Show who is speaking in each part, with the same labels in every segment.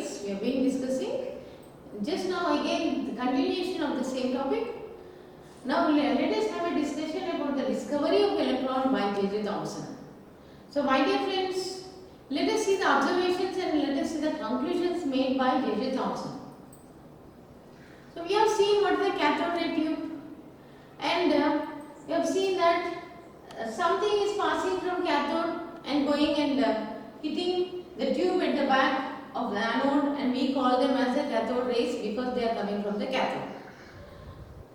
Speaker 1: days we have been discussing. Just now again the continuation of the same topic. Now let us have a discussion about the discovery of electron by J.J. Thomson. So my dear friends, let us see the observations and let us see the conclusions made by J.J. Thomson. So we have seen what is the cathode ray tube, and we have seen that something is passing from cathode and going and hitting the tube at the back of the anode, and we call them as the cathode rays because they are coming from the cathode.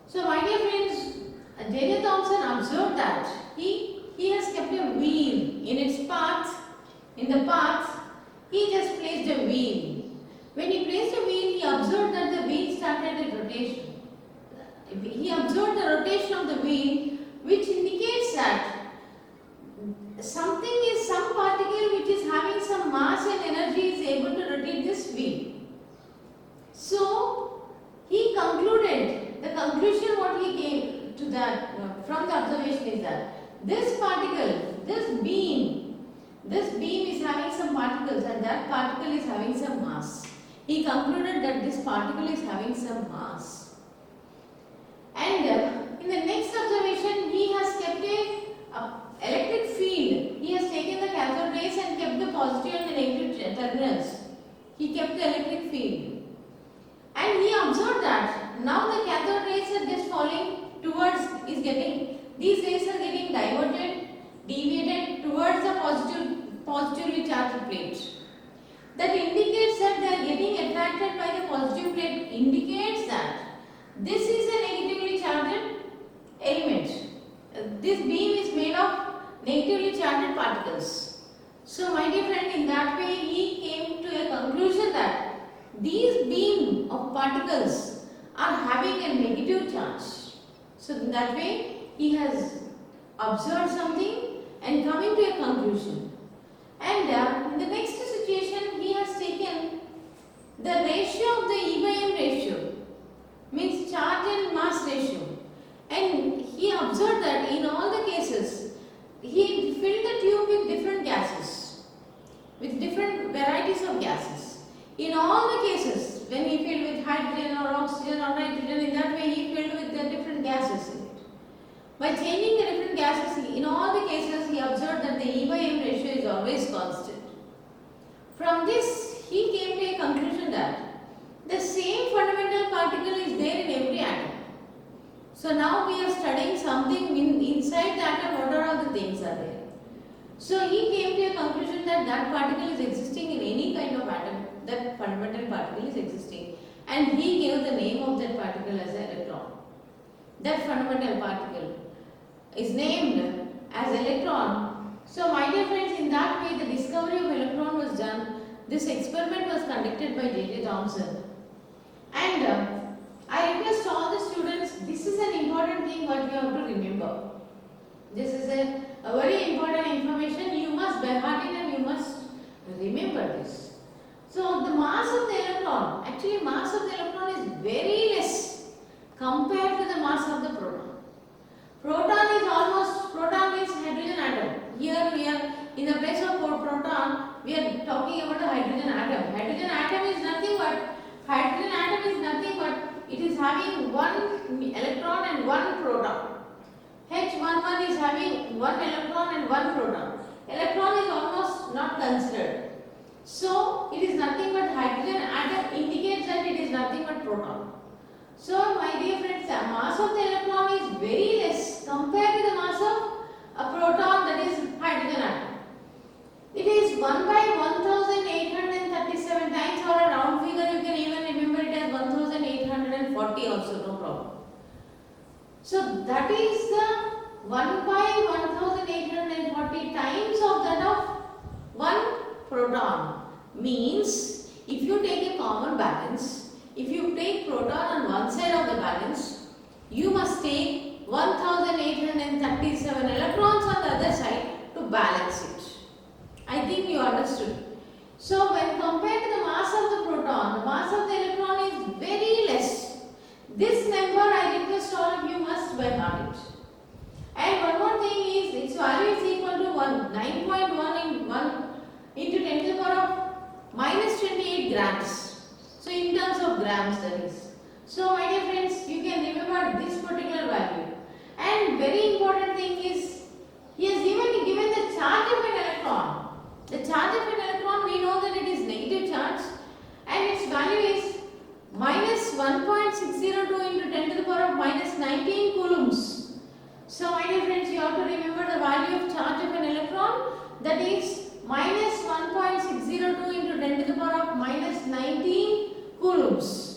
Speaker 1: So my dear friends, J.J. Thomson observed that he has kept a wheel in its path. In the path, he just placed a wheel. When he placed a wheel, he observed that the wheel started a rotation. He observed the rotation of the wheel, which indicates that some particle which is having some mass and energy is able to rotate this wheel. So he concluded, the conclusion what he came to that from the observation is that this particle, this beam is having some particles and that particle is having some mass. He concluded that this particle is having some mass. And in the next observation, he has kept a electric field. He has taken the cathode rays and kept the positive and the negative terminals. He kept the electric field. And he observed that now the cathode rays are just falling towards, these rays are getting diverted, deviated towards the positively charged plate. That indicates that they are getting attracted by the positive plate, indicates that this is a negatively charged element. This beam is made of negatively charged particles. So my dear friend, in that way he came to a conclusion that these beam of particles are having a negative charge. So in that way he has observed something and coming to a conclusion. And in the next situation he has taken the ratio of the E by M ratio, means charge and mass ratio, and he observed that in all the cases he filled the tube with different gases, with different varieties of gases. In all the cases, when he filled with hydrogen or oxygen or nitrogen, in that way he filled with the different gases in it. By changing the different gases, in all the cases he observed that the E by M ratio is always constant. From this he came to a conclusion that the same fundamental particle is there in every atom. So now we are studying something inside the atom, what are all the things are there. So he came to a conclusion that that particle is existing in any kind of atom, that fundamental particle is existing, and he gave the name of that particle as an electron. That fundamental particle is named as electron. So my dear friends, in that way the discovery of electron was done. This experiment was conducted by J.J. Thomson. And I request all the students, this is an important thing what you have to remember. This is a very important information. You must by heart it and you must remember this. So the mass of the electron, actually mass of the electron is very less compared to the mass of the proton. Proton is hydrogen atom. Here we are in the place of proton, we are talking about the hydrogen atom. Hydrogen atom is nothing but it is having one electron and one proton. H11 is having one electron and one proton. Electron is almost not considered. So it is nothing but hydrogen atom indicates that it is nothing but proton. So my dear friends, the mass of the electron is very less compared to the mass of a proton, that is hydrogen atom. It is 1 by 1837 times, or a round figure you can even remember it as 1840 also, no problem. So that is the 1 by 1840 times of that of one proton. Means if you take a common balance, if you take proton on one side of the balance, you must take 1837 electrons on the other side to balance it. I think you understood. So when compared to the mass of the proton, the mass of the electron is very less. This number I request all of you must by heart it. And one more thing is, its value is equal to 9.1 into 10 to the power of minus 28 8 grams. So in terms of grams that is. So my dear friends, you can remember this particular value. And very important thing is, he has even given the charge of an electron. The charge of an electron, we know that it is negative charge and its value is minus 1.602 into 10 to the power of minus 19 coulombs. So my dear friends, you have to remember the value of charge of an electron, that is minus 1.602 into 10 to the power of minus 19 coulombs.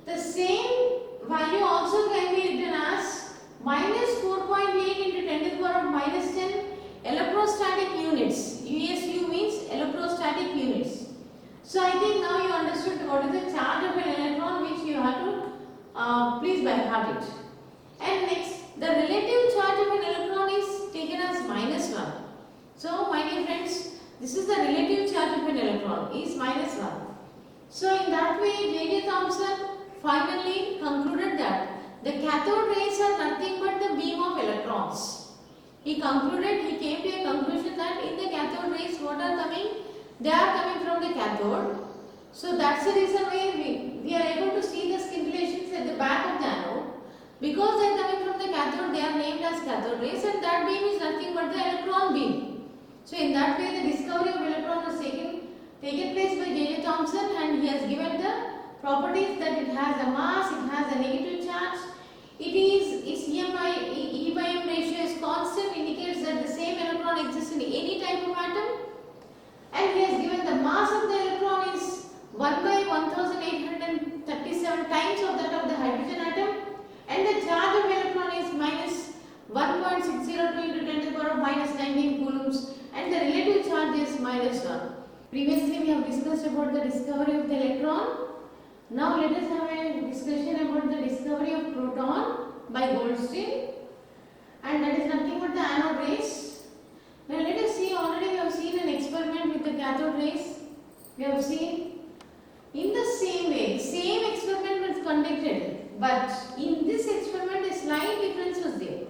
Speaker 1: The same value also can be written as minus 4.8 into 10 to the power of minus 10 electrostatic units. ESU means electrostatic units. So I think now you understood what is the charge of an electron, which you have to please by heart it. And next, the relative charge of an electron is taken as minus 1. So my dear friends, this is the relative charge of an electron is minus 1. So in that way, J.J. Thomson finally concluded that the cathode rays are nothing but the beam of electrons. He came to a conclusion that in the cathode rays, what are coming? They are coming from the cathode. So that's the reason why we are able to see the scintillations at the back of the anode. Because they are coming from the cathode, they are named as cathode rays, and that beam is nothing but the electron beam. So in that way, the discovery of electron was taken place by J.J. Thomson, and he has given the properties that it has a mass, it has a negative charge, its E by M ratio is constant, indicates that the same electron exists in any type of atom, and he has given the mass of the electron is 1 by 1837 times of that of the hydrogen atom, and the charge of electron is minus 1.602 into 10 to the power of minus 19 coulombs, and the relative charge is minus 1. Previously we have discussed about the discovery of the electron. Now let us have a discussion about the discovery of proton by Goldstein, and that is nothing but the anode rays. Now let us see, already we have seen an experiment with the cathode rays. We have seen in the same way, same experiment was conducted, but in this experiment a slight difference was there.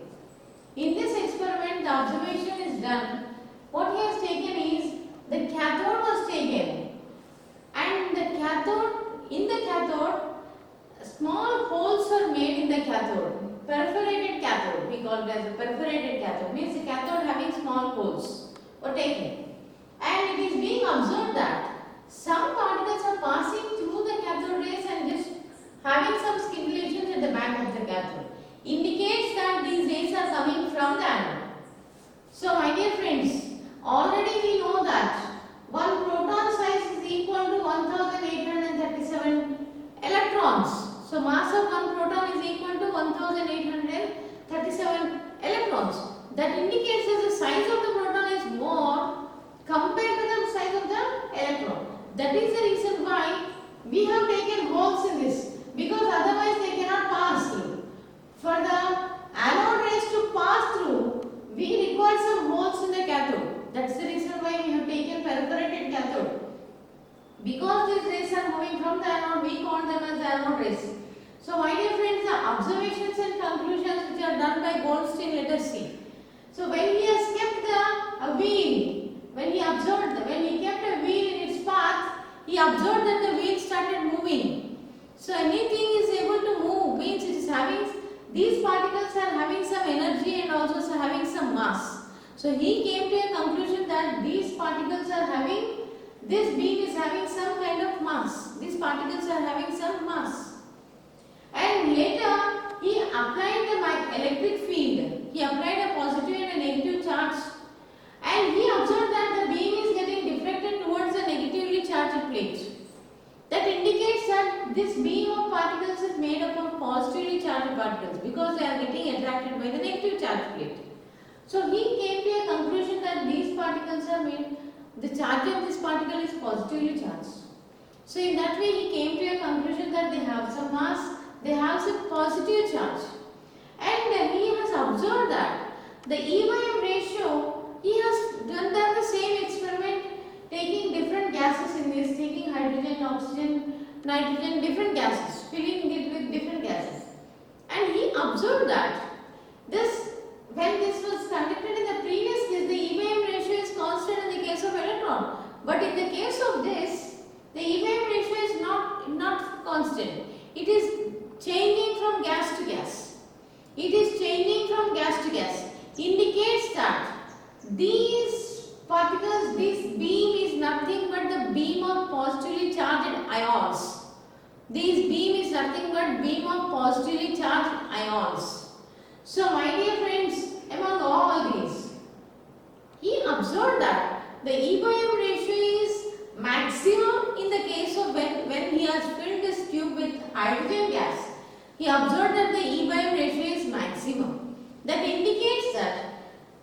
Speaker 1: In this experiment the observation is done. What he has taken is the cathode was taken, and the cathode, in the cathode, small holes are made in the cathode. Perforated cathode, we call it as a perforated cathode, means the cathode having small holes were taken. And it is being observed that some particles are passing through the cathode rays and just having some scintillations at the back of the cathode. Indicates that these rays are coming from the anode. So my dear friends, already we know that one proton size is equal to 1837 electrons. So mass of one proton is equal to 1837 electrons. That indicates that the size of the proton is more compared to the size of the electron. That is the reason why we have taken holes in this, because otherwise they cannot pass through. For the anode rays to pass through, we require some holes in the cathode. That's the reason why we have taken perforated cathode. Because these rays are moving from the anode, we call them as anode rays. So my dear friends, the observations and conclusions which are done by Goldstein, let us see. So when he has kept a wheel, when he kept a wheel in its path, he observed that the wheel started moving. So anything is able to move means it is having, these particles are having some energy and also having some mass. So he came to a conclusion that these particles are having, this beam is having some kind of mass. These particles are having some mass. And later he applied the electric field. He applied a positive and a negative charge. And he observed that the beam is getting deflected towards a negatively charged plate. That indicates that this beam of particles is made up of positively charged particles because they are getting attracted by the negative charged plate. So he came to a conclusion that these particles are made, the charge of this particle is positively charged. So in that way he came to a conclusion that they have some mass, they have some positive charge. And he has observed that the E by M ratio, he has done the same experiment taking different gases in this, taking hydrogen, oxygen, nitrogen, different gases, filling it with different gases. And he observed that when this was conducted in the previous case, the E by M ratio is constant in the case of electron. But in the case of this, the E This beam is nothing but beam of positively charged ions. So my dear friends, among all these, he observed that the E by M ratio is maximum in the case of when he has filled this tube with hydrogen gas. He observed that the E by M ratio is maximum. That indicates that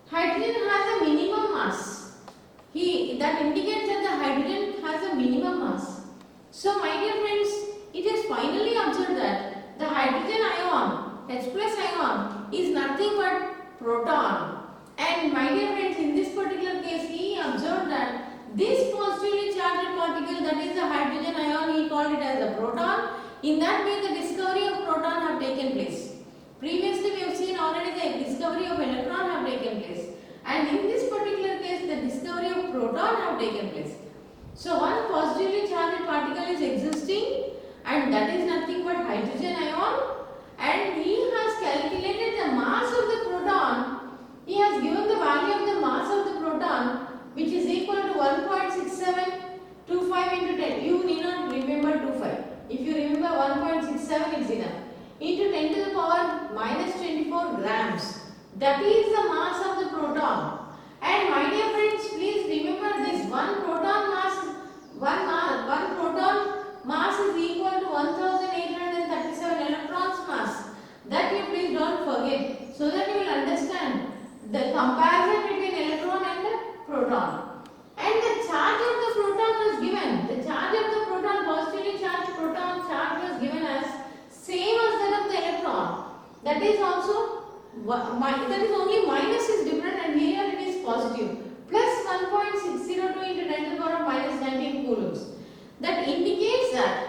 Speaker 1: hydrogen has a minimum mass. That indicates that the hydrogen has a minimum mass. So my dear friends, it is finally observed that the hydrogen ion, H plus ion, is nothing but proton. And my dear friends, in this particular case, he observed that this positively charged particle, that is the hydrogen ion, he called it as a proton. In that way, the discovery of proton have taken place. Previously, we have seen already the discovery of electron have taken place. And in this particular case, the discovery of proton have taken place. So, one positively charged particle is existing, and that is nothing but hydrogen ion, and he has calculated the mass of the proton. He has given the value of the mass of the proton, which is equal to 1.6725 into 10. You need not remember 25. If you remember 1.67, it's enough. Into 10 to the power minus 24 grams. That is the mass of the proton. And my dear friends, please remember this: one proton mass is equal to 1837 electrons mass. That you please don't forget, so that you will understand the comparison between electron and the proton. And the charge of the proton was given. The charge of the proton, positively charged proton charge, was given as same as that of the electron. That is also that is only minus is different, and here it is positive. Plus 1.602 into 10 to the power minus 19 coulombs. That indicates that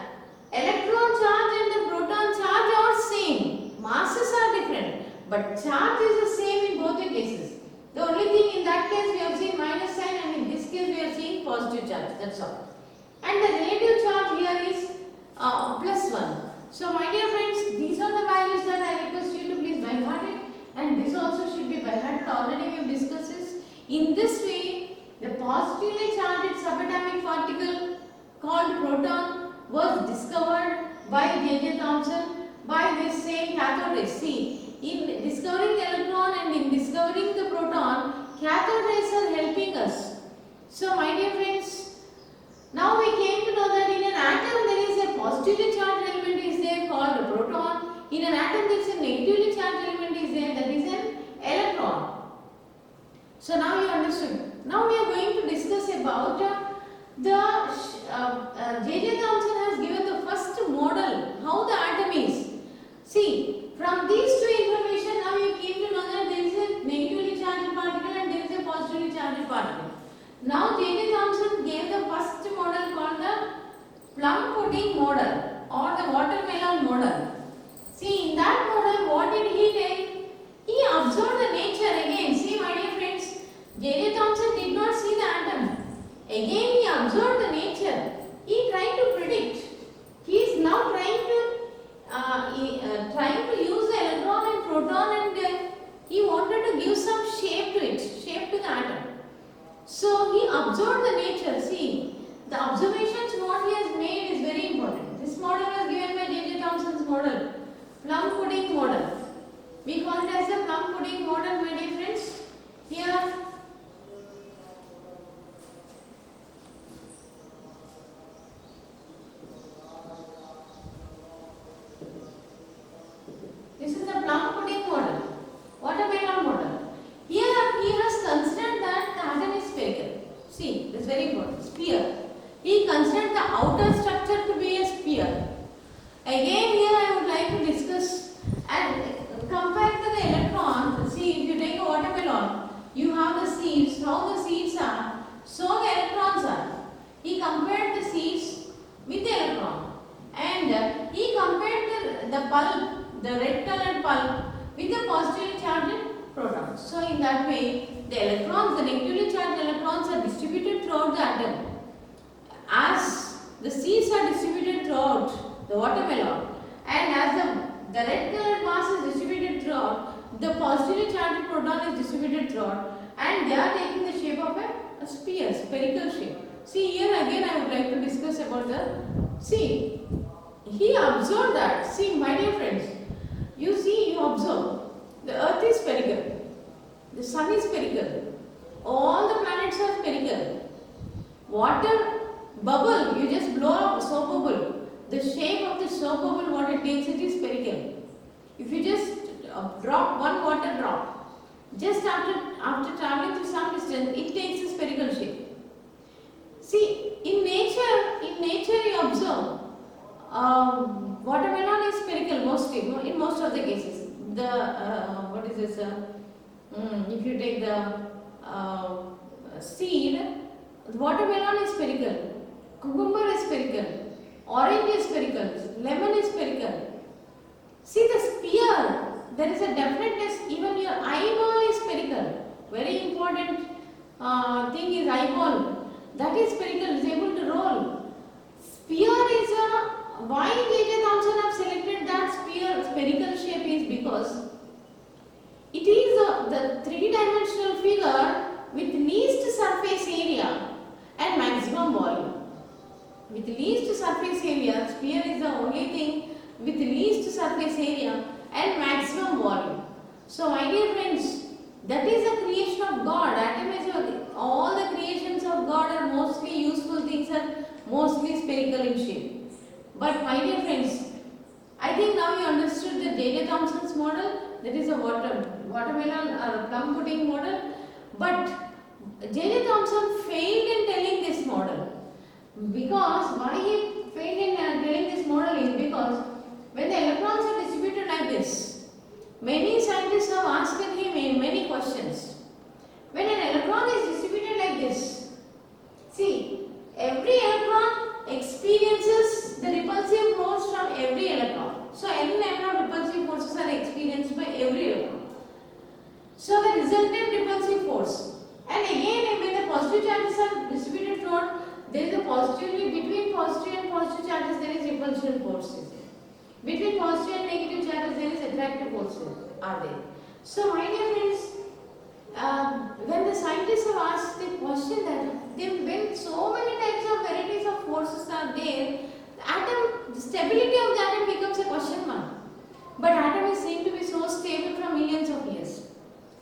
Speaker 1: electron charge and the proton charge are same. Masses are different, but charge is the same in both the cases. The only thing in that case we have seen minus sign, and in this case we are seeing positive charge. That's all. And the relative charge here is plus 1. So my dear friends, these are the values that I request you to please by heart it, and this also should be by heart. Already we have discussed this. In this way, the positively charged subatomic particle called proton was discovered by J.J. Thomson by this same cathode rays. See, in discovering the electron and in discovering the proton, cathode rays are helping us. So my dear friends, now we came to know that in an atom there is a positively charged element is there called a proton. In an atom there is a negatively charged element is there, that is an electron. So now you understood. Now we are going to discuss about J.J. Thomson has given the first model how the atom is. See, from these two information now you came to know that there is a negatively charged particle and there is a positively charged particle. Now J.J. Thomson gave the first model called the plum pudding model or the watermelon model. See, in that model what did he take? He observed the nature again. See my dear friends, J.J. Thomson did not see the atom. Again he observed the nature. He tried to predict. He is now trying to use the electron and proton, and he wanted to give some shape to it, shape to the atom. So he observed the nature. See, the observations what he has made is very important. This model was given by J.J. Thomson's model, plum pudding model. We call it as a plum pudding model, my dear friends. Here, this is the plum pudding model, watermelon model. Here he has considered that the atom is spherical. See, this is very important. Sphere. He considered the outer structure to be a sphere. Again, here I would like to discuss and compare to the electron. See, if you take a watermelon, you have the seeds. How the seeds are, so the electrons are. He compared the seeds with the electron, and he compared the pulp, the red colored pulp, with the positively charged protons. So in that way, the electrons, the negatively charged electrons are distributed throughout the atom, as the seeds are distributed throughout the watermelon, and as the red colored mass is distributed throughout, the positively charged proton is distributed throughout, and they are taking the shape of a spherical shape. See, here again I would like to discuss about the, see, he observed that. See, my dear friends, you see, you observe. The earth is spherical. The sun is spherical. All the planets are spherical. Water bubble, you just blow up a soap bubble. The shape of the soap bubble, what it takes, it is spherical. If you just drop one water drop, just after traveling through some distance, it takes a spherical shape. See, in nature you observe, watermelon is spherical mostly, in most of the cases. The, what is this, if you take the seed, watermelon is spherical, cucumber is spherical, orange is spherical, lemon is spherical. See the sphere, there is a definiteness, even your eyeball is spherical. Very important thing is eyeball. That is spherical, is able to roll. Sphere is why J.J. Thomson have selected that spherical shape is because it is the three-dimensional figure with least surface area and maximum volume. With least surface area, sphere is the only thing with least surface area and maximum volume. So my dear friends, that is the creation of God. Atom is all the creations of God are mostly useful things and mostly spherical in shape. But my dear friends, I think now you understood the J.J. Thomson's model. That is a watermelon or a plum pudding model. But J.J. Thomson failed in telling this model. Because why he failed in telling this model is because when the electrons are distributed like this, many scientists have asked him many questions. When an electron is distributed like this, see, every electron experiences the repulsive force from every electron. So, n number of repulsive forces are experienced by every electron. So, the resultant repulsive force. And again, when the positive charges are distributed throughout, there is a positively, between positive and positive charges, there is repulsion forces. Between positive and negative charges, there is attractive forces are there. So, my dear friends, when the scientists have asked the question that when so many types of varieties of forces are there, the stability of the atom becomes a question mark. But atom is seen to be so stable from millions of years.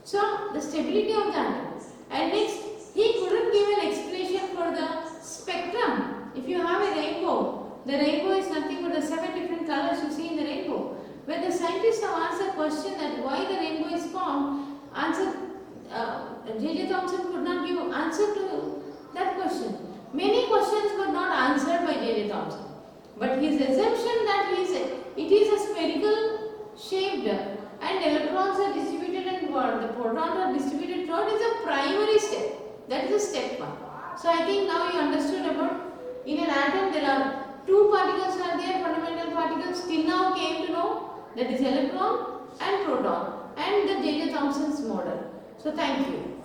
Speaker 1: So, the stability of the atom. And next, he couldn't give an explanation for the spectrum. If you have a rainbow, the rainbow is nothing but the 7 different colors you see in the rainbow. When the scientists have asked the question that why the rainbow is formed, J.J. Thomson could not give answer to that question. Many questions were not answered by J.J. Thomson. But his assumption that it is a spherical shaped and electrons are distributed and the protons are distributed throughout is a primary step. That is a step 1. So I think now you understood about in an atom there are 2 particles are there, fundamental particles. Till now came to know that is electron and proton and the J.J. Thomson's model. So thank you.